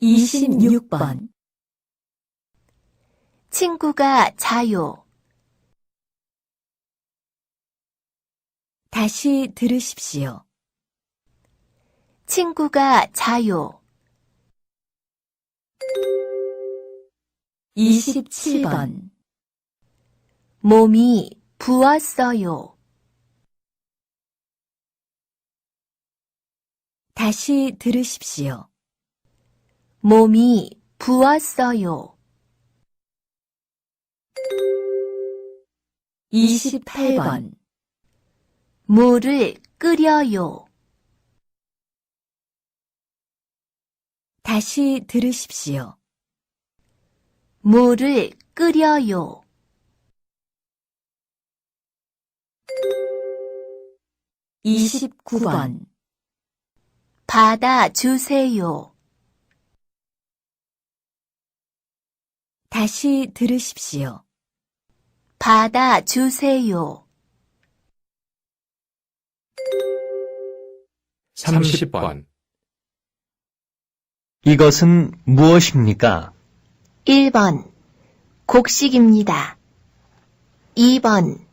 26번. 친구가 자요. 다시 들으십시오. 친구가 자요. 27번. 몸이 부었어요. 다시 들으십시오. 몸이 부었어요. 28번. 물을 끓여요. 다시 들으십시오. 물을 끓여요. 29번. 받아주세요. 다시 들으십시오. 받아주세요. 30번. 이것은 무엇입니까? 1번 곡식입니다. 2번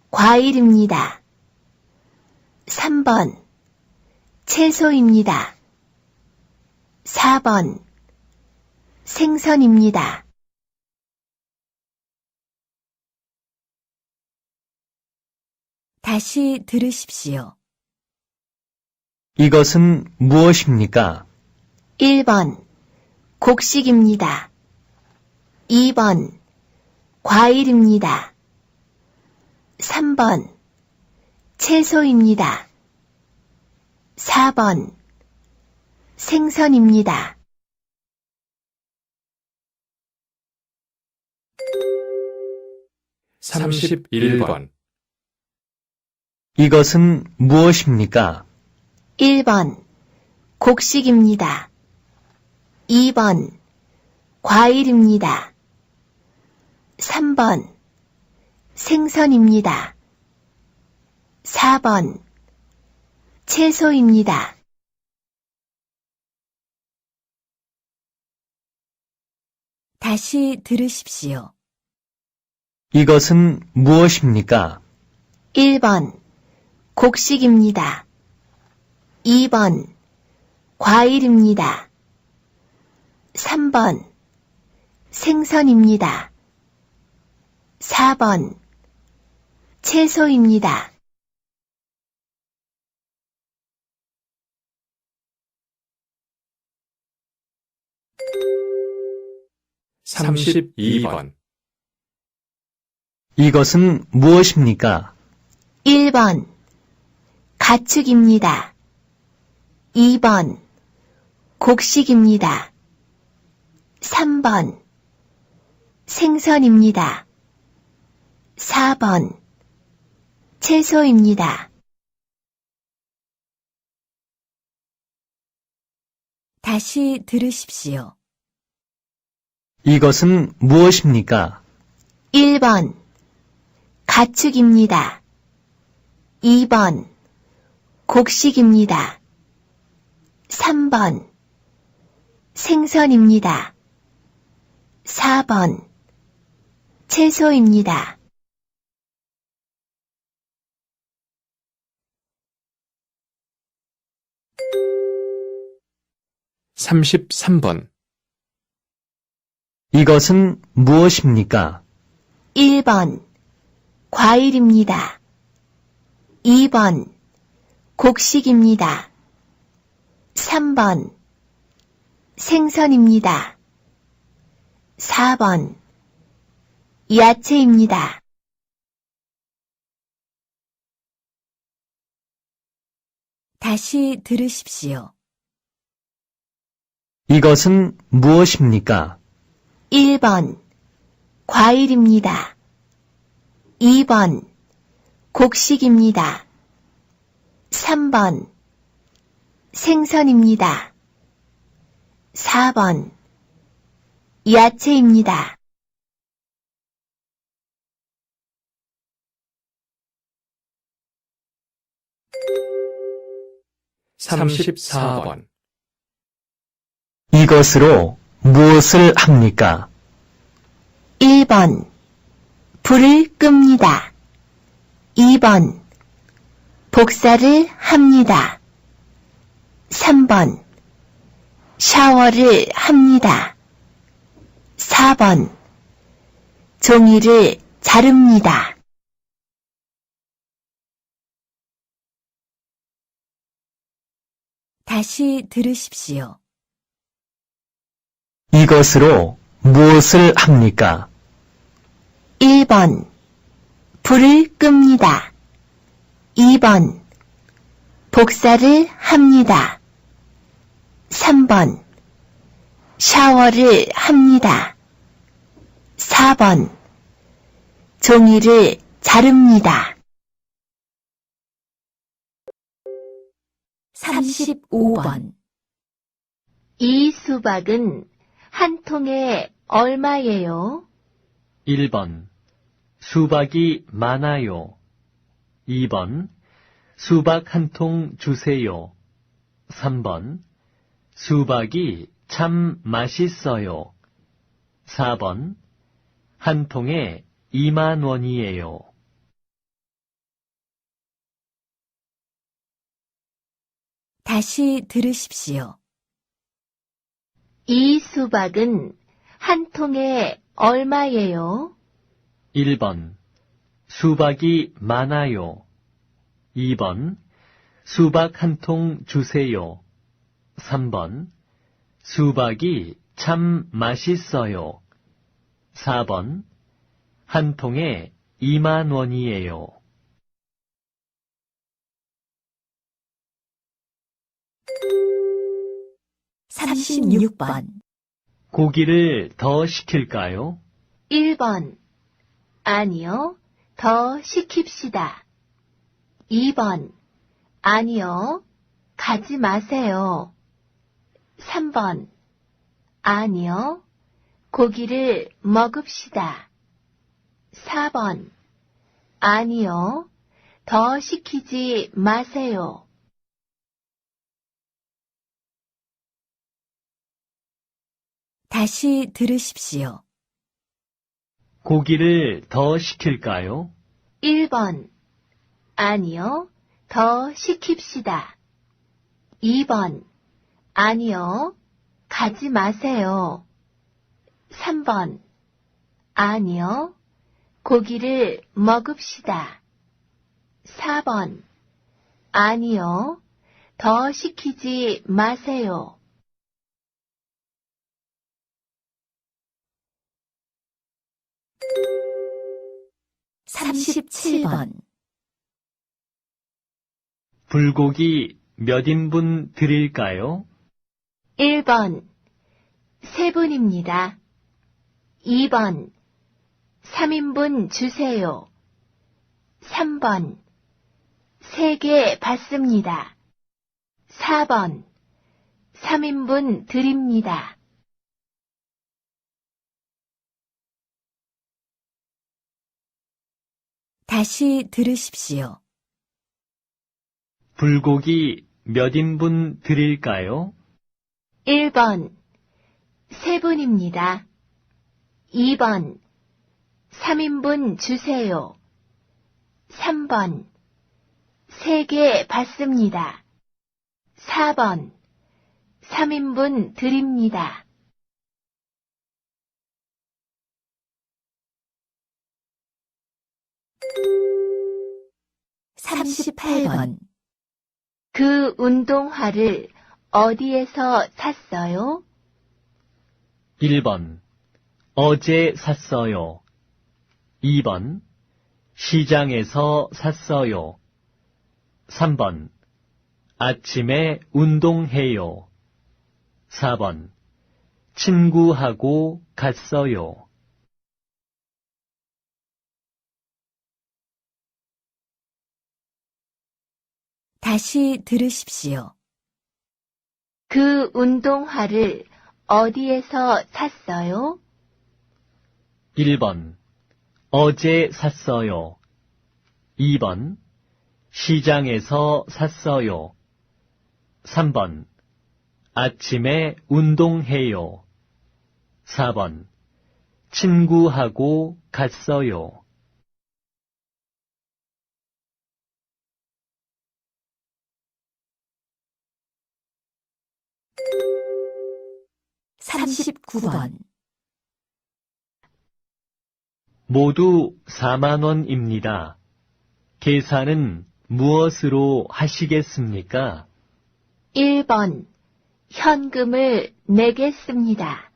과일입니다. 3번 채소입니다. 4번 생선입니다. 다시 들으십시오. 이것은 무엇입니까? 1번 곡식입니다. 2번 과일입니다. 3번 채소입니다. 4번 생선입니다. 삼십일 번. 이것은 무엇입니까? 1번 곡식입니다. 2번 과일입니다. 3번 생선입니다. 4번 채소입니다. 다시 들으십시오. 이것은 무엇입니까? 1번 곡식입니다. 2번 과일입니다. 3번 생선입니다. 4번 채소입니다. 삼십이 번. 이것은 무엇입니까? 1번 가축입니다. 2번 곡식입니다. 3번 생선입니다. 4번 채소입니다. 다시 들으십시오. 이것은 무엇입니까? 1번 가축입니다. 2번 곡식입니다. 3번 생선입니다. 4번 채소입니다. 삼십삼 번. 이것은 무엇입니까? 1번 과일입니다. 2번 곡식입니다. 3번 생선입니다. 4번 야채입니다. 다시 들으십시오. 이것은 무엇입니까? 1번 과일입니다. 2번 곡식입니다. 3번 생선입니다. 4번 야채입니다. 삼십사 번. 이것으로 무엇을 합니까? 1번 불을 끕니다. 2번 복사를 합니다. 3번 샤워를 합니다. 4번 종이를 자릅니다. 다시 들으십시오. 이것으로 무엇을 합니까? 1번 불을 끕니다. 2번 복사를 합니다. 3번 샤워를 합니다. 4번 종이를 자릅니다. 35번. 이 수박은 한 통에 얼마예요? 1번 수박이 많아요. 2번 수박 한 통 주세요. 3번 수박이 참 맛있어요. 4번 한 통에 2만 원이에요. 다시 들으십시오. 이 수박은 한 통에 얼마예요? 1번 수박이 많아요. 2번 수박 한 통 주세요. 3번 수박이 참 맛있어요. 4번 한 통에 2만 원이에요. 삼십육 번. 고기를 더 시킬까요? 1번 아니요, 더 시킵시다. 2번 아니요, 가지 마세요. 3번 아니요, 고기를 먹읍시다. 4번 아니요, 더 시키지 마세요. 다시 들으십시오. 고기를 더 시킬까요? 1번 아니요, 더 시킵시다. 2번 아니요, 가지 마세요. 3번 아니요, 고기를 먹읍시다. 4번 아니요, 더 시키지 마세요. 삼십칠 번. 불고기 몇 인분 드릴까요? 1번 3분입니다. 2번 3인분 주세요. 3번 3개 받습니다. 4번 3인분 드립니다. 다시 들으십시오. 불고기 몇 인분 드릴까요? 1번 3분입니다. 2번 3인분 주세요. 3번 3개 받습니다. 4번 3인분 드립니다. 삼십팔 번. 그 운동화를 어디에서 샀어요? 1번 어제 샀어요. 2번 시장에서 샀어요. 3번 아침에 운동해요. 4번 친구하고 갔어요. 다시 들으십시오. 그 운동화를 어디에서 샀어요? 1번 어제 샀어요. 2번 시장에서 샀어요. 3번 아침에 운동해요. 4번. 친구하고 갔어요. 39번. 모두 4만 원입니다. 계산은 무엇으로 하시겠습니까? 1번. 현금을 내겠습니다.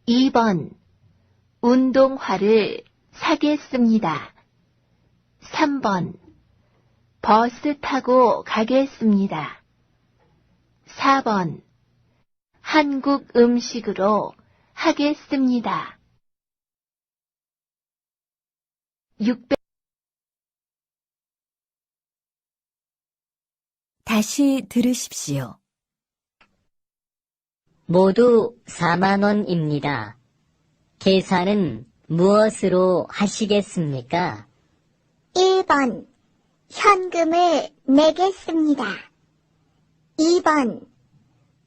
2번. 운동화를 사겠습니다. 3번. 버스 타고 가겠습니다. 4번. 한국 음식으로 하겠습니다. 600. 다시 들으십시오. 모두 4만 원입니다. 계산은 무엇으로 하시겠습니까? 1번. 현금을 내겠습니다. 2번.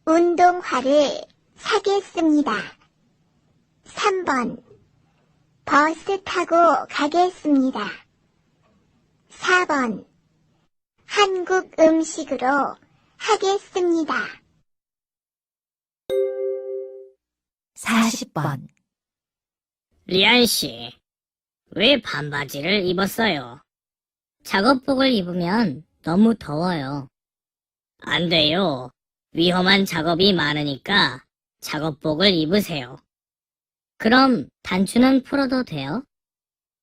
운동화를 사겠습니다. 3번. 버스 타고 가겠습니다. 4번. 한국 음식으로 하겠습니다. 40번. 리안 씨, 왜 반바지를 입었어요? 작업복을 입으면 너무 더워요. 안 돼요. 위험한 작업이 많으니까 작업복을 입으세요. 그럼 단추는 풀어도 돼요?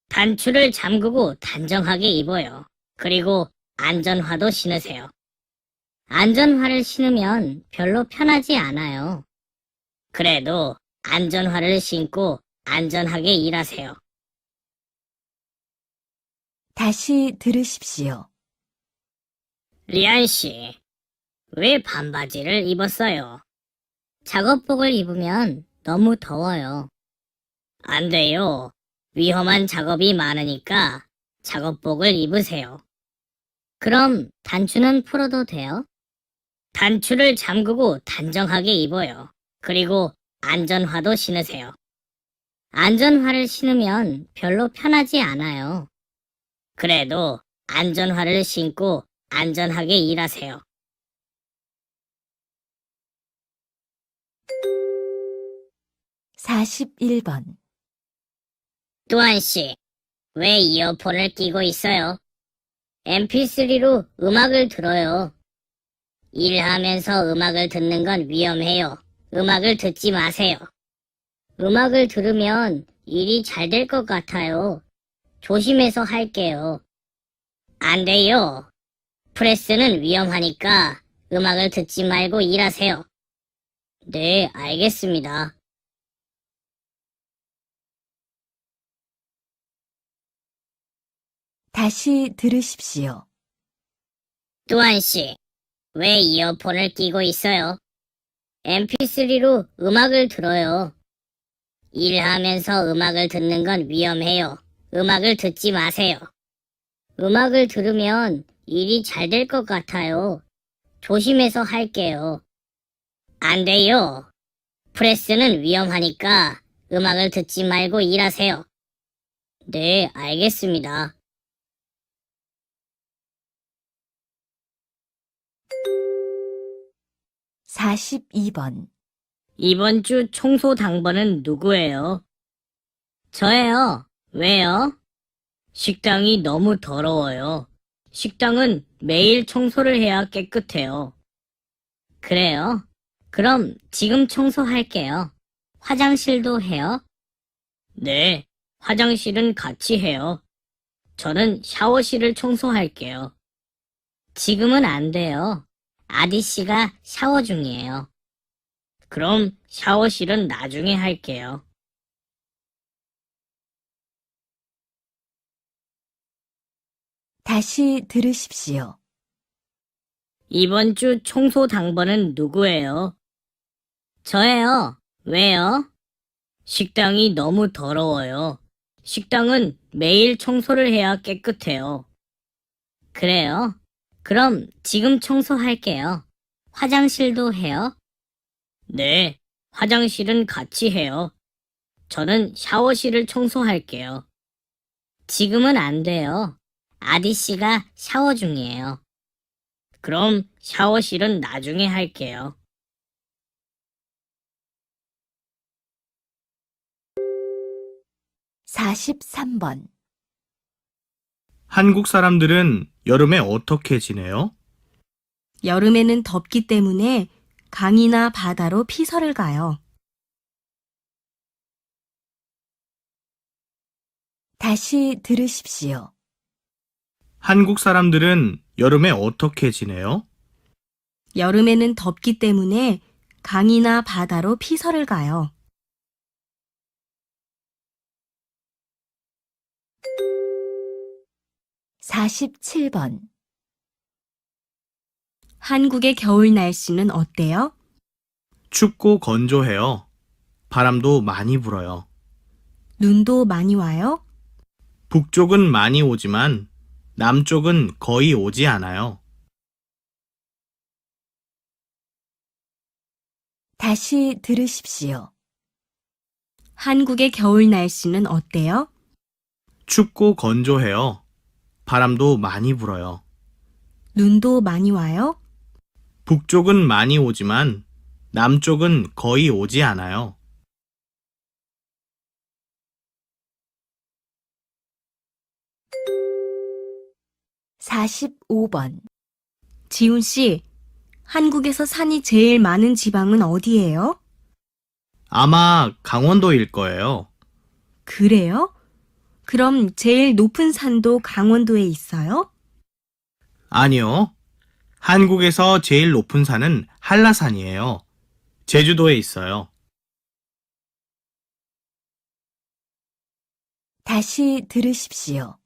단추를 잠그고 단정하게 입어요. 그리고 안전화도 신으세요. 안전화를 신으면 별로 편하지 않아요. 그래도 안전화를 신고 안전하게 일하세요. 다시 들으십시오. 리안 씨, 왜 반바지를 입었어요? 작업복을 입으면 너무 더워요. 안 돼요. 위험한 작업이 많으니까 작업복을 입으세요. 그럼 단추는 풀어도 돼요? 단추를 잠그고 단정하게 입어요. 그리고 안전화도 신으세요. 안전화를 신으면 별로 편하지 않아요. 그래도 안전화를 신고 안전하게 일하세요. (41번) 뚜한 씨, 왜 이어폰을 끼고 있어요? mp3로 음악을 들어요. 일하면서 음악을 듣는 건 위험해요. 음악을 듣지 마세요. 음악을 들으면 일이 잘 될 것 같아요. 조심해서 할게요. 안 돼요. 프레스는 위험하니까 음악을 듣지 말고 일하세요. 네, 알겠습니다. 다시 들으십시오. 뚜한 씨, 왜 이어폰을 끼고 있어요? mp3로 음악을 들어요. 일하면서 음악을 듣는 건 위험해요. 음악을 듣지 마세요. 음악을 들으면 일이 잘 될 것 같아요. 조심해서 할게요. 안 돼요. 프레스는 위험하니까 음악을 듣지 말고 일하세요. 네, 알겠습니다. (42번) 이번 주 청소 당번은 누구예요? 저예요. 왜요? 식당이 너무 더러워요. 식당은 매일 청소를 해야 깨끗해요. 그래요? 그럼 지금 청소할게요. 화장실도 해요? 네, 화장실은 같이 해요. 저는 샤워실을 청소할게요. 지금은 안 돼요. 아디 씨가 샤워 중이에요. 그럼 샤워실은 나중에 할게요. 다시 들으십시오. 이번 주 청소 당번은 누구예요? 저예요. 왜요? 식당이 너무 더러워요. 식당은 매일 청소를 해야 깨끗해요. 그래요? 그럼 지금 청소할게요. 화장실도 해요? 네, 화장실은 같이 해요. 저는 샤워실을 청소할게요. 지금은 안 돼요. 아디 씨가 샤워 중이에요. 그럼 샤워실은 나중에 할게요. 43번. 한국 사람들은 여름에 어떻게 지내요? 여름에는 덥기 때문에 강이나 바다로 피서를 가요. 다시 들으십시오. 한국 사람들은 여름에 어떻게 지내요? 여름에는 덥기 때문에 강이나 바다로 피서를 가요. 47번. 한국의 겨울 날씨는 어때요? 춥고 건조해요. 바람도 많이 불어요. 눈도 많이 와요? 북쪽은 많이 오지만 남쪽은 거의 오지 않아요. 다시 들으십시오. 한국의 겨울 날씨는 어때요? 춥고 건조해요. 바람도 많이 불어요. 눈도 많이 와요? 북쪽은 많이 오지만 남쪽은 거의 오지 않아요. 45번. 지훈 씨, 한국에서 산이 제일 많은 지방은 어디예요? 아마 강원도일 거예요. 그래요? 그럼 제일 높은 산도 강원도에 있어요? 아니요. 한국에서 제일 높은 산은 한라산이에요. 제주도에 있어요. 다시 들으십시오.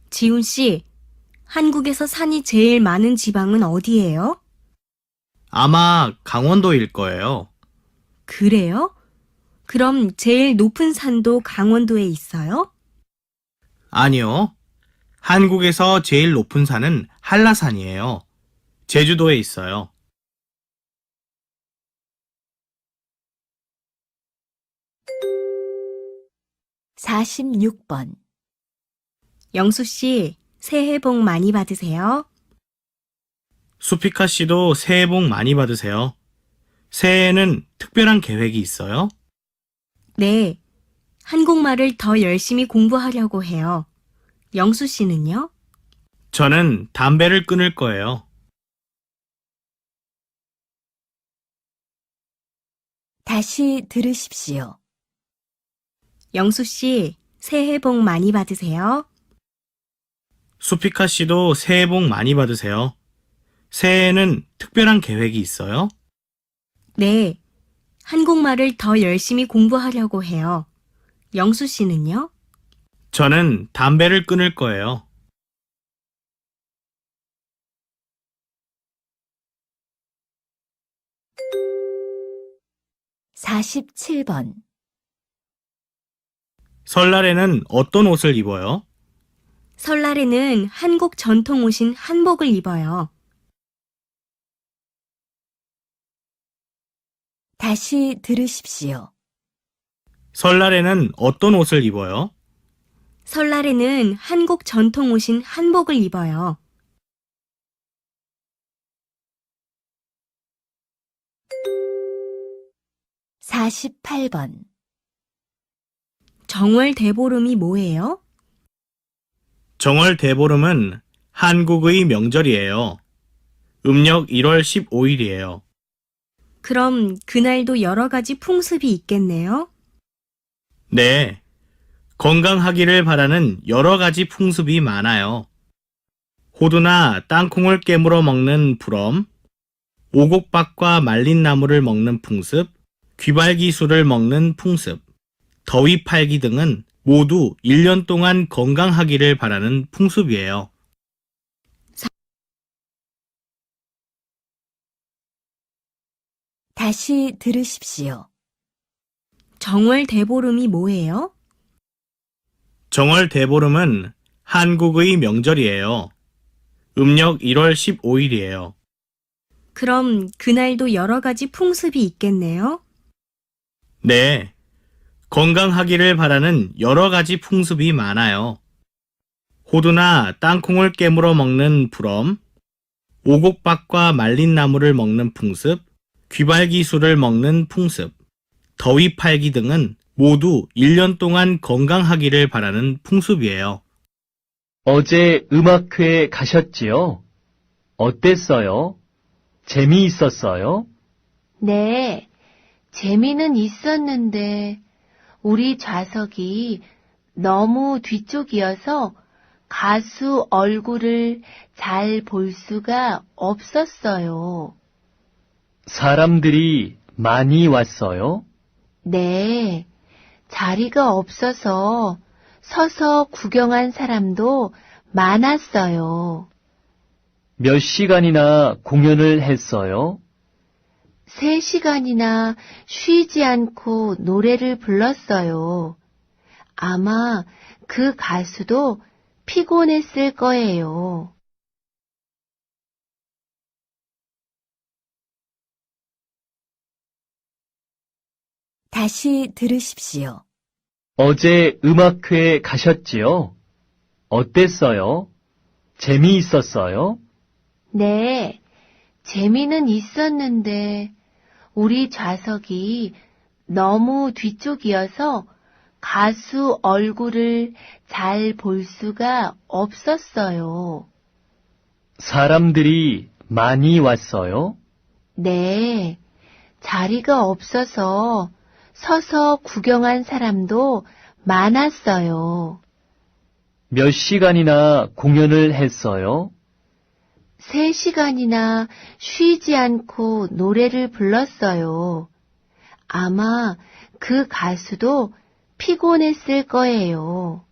지훈 씨, 한국에서 산이 제일 많은 지방은 어디예요? 아마 강원도일 거예요. 그래요? 그럼 제일 높은 산도 강원도에 있어요? 아니요. 한국에서 제일 높은 산은 한라산이에요. 제주도에 있어요. 46번. 영수 씨, 새해 복 많이 받으세요. 수피카 씨도 새해 복 많이 받으세요. 새해에는 특별한 계획이 있어요? 네, 한국말을 더 열심히 공부하려고 해요. 영수 씨는요? 저는 담배를 끊을 거예요. 다시 들으십시오. 영수 씨, 새해 복 많이 받으세요. 수피카 씨도 새해 복 많이 받으세요. 새해에는 특별한 계획이 있어요? 네, 한국말을 더 열심히 공부하려고 해요. 영수 씨는요? 저는 담배를 끊을 거예요. 47번. 설날에는 어떤 옷을 입어요? 설날에는 한국 전통 옷인 한복을 입어요. 다시 들으십시오. 설날에는 어떤 옷을 입어요? 설날에는 한국 전통 옷인 한복을 입어요. 48번. 정월 대보름이 뭐예요? 정월 대보름은 한국의 명절이에요. 음력 1월 15일이에요. 그럼 그날도 여러 가지 풍습이 있겠네요. 네. 건강하기를 바라는 여러 가지 풍습이 많아요. 호두나 땅콩을 깨물어 먹는 불엄, 오곡밥과 말린 나물을 먹는 풍습, 귀발기술을 먹는 풍습, 더위 팔기 등은 모두 1년 동안 건강하기를 바라는 풍습이에요. 다시 들으십시오. 정월 대보름이 뭐예요? 정월 대보름은 한국의 명절이에요. 음력 1월 15일이에요. 그럼 그날도 여러 가지 풍습이 있겠네요? 네. 건강하기를 바라는 여러 가지 풍습이 많아요. 호두나 땅콩을 깨물어 먹는 불엄, 오곡밥과 말린 나물을 먹는 풍습, 귀발기술을 먹는 풍습, 더위 팔기 등은 모두 1년 동안 건강하기를 바라는 풍습이에요. 어제 음악회 가셨지요? 어땠어요? 재미있었어요? 네, 재미는 있었는데 우리 좌석이 너무 뒤쪽이어서 가수 얼굴을 잘 볼 수가 없었어요. 사람들이 많이 왔어요? 네, 자리가 없어서 서서 구경한 사람도 많았어요. 몇 시간이나 공연을 했어요? 3시간이나 쉬지 않고 노래를 불렀어요. 아마 그 가수도 피곤했을 거예요. 다시 들으십시오. 어제 음악회 가셨지요? 어땠어요? 재미있었어요? 네, 재미는 있었는데 우리 좌석이 너무 뒤쪽이어서 가수 얼굴을 잘 볼 수가 없었어요. 사람들이 많이 왔어요? 네, 자리가 없어서 서서 구경한 사람도 많았어요. 몇 시간이나 공연을 했어요? 3시간이나 쉬지 않고 노래를 불렀어요. 아마 그 가수도 피곤했을 거예요.